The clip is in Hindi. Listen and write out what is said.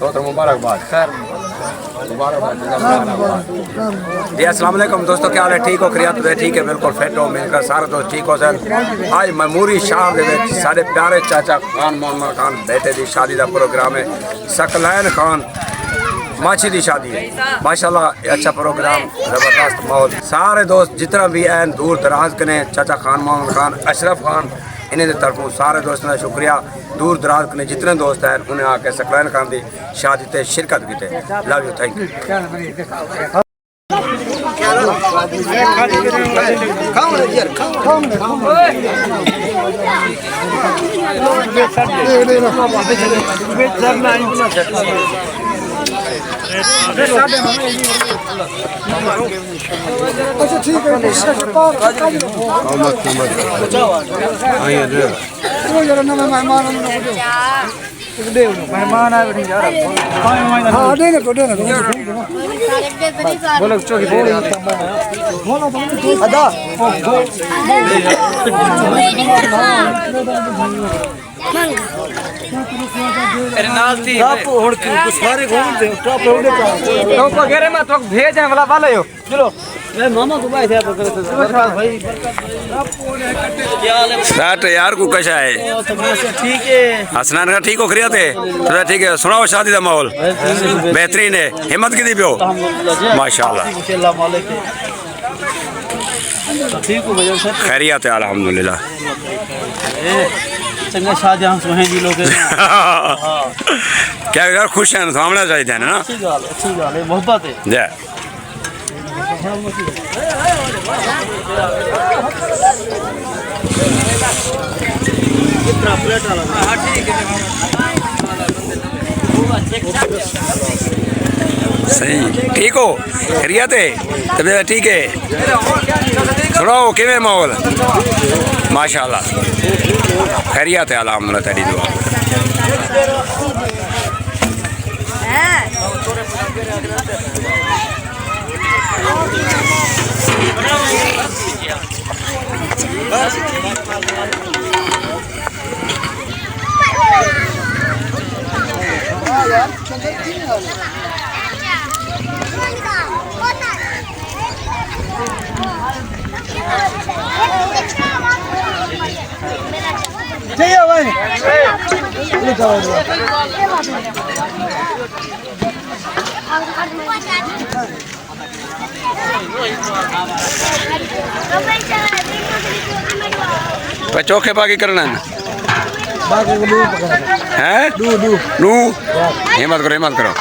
तो मुबारकबाद खैर जी। अस्सलाम वालेकुम दोस्तों, क्या हाल है? ठीक हो? खैरियत है? ठीक है, बिल्कुल फिट हो, मिलकर सारे दोस्त ठीक हो सर। आज ममूरी शहर के सारे प्यारे चाचा खान मोहम्मद खान बेटे की शादी का प्रोग्राम है। सकलैन खान माछी की शादी है माशाल्लाह, अच्छा प्रोग्राम, जबरदस्त माहौल। सारे दोस्त जितना भी हैं दूर दराज के ने चाचा खान मोहम्मद खान अशरफ खान इन्हें तरफों सारे दोस्तों का शुक्रिया। दूर दराज के जितने दोस्त हैं उन्हें आके सकलैन खान की शादी से शिरकत की। Love you, thank you. अच्छा ठीक है मेहमान आए नहीं जा रहा। हाँ देना तो बोलो चौकी दे अदा अरे नाल थी टॉप होड़ की सारे घूम दे टॉप होड़ का टॉप वगैरह में तो भेज है वाला वाले हो चलो मैं मामा को भाई थे भाई स्टार्ट यार को कैसा है? ठीक है हसनान का ठीक हो? खरिया थे तो ठीक है। सुनाओ शादी का माहौल बेहतरीन है, हिम्मत की दी पियो माशाल्लाह, खैरियत है अल्हम्दुलिल्लाह। चंगा शाहजहां सोहे जी लोग क्या यार खुश हैं सामने चाहिए थे ना। अच्छी गाल है मोहब्बत है जय सही ठीक हो? खैरियत है, तबीयत ठीक है? सुनाओ किवें माहौल? माशाल्लाह खैरियत है अल्हम्दुलिल्लाह, तेरी दुआ। चाहिए भाई चोखे बाकी करना है हिम्मत करो हिम्मत करो।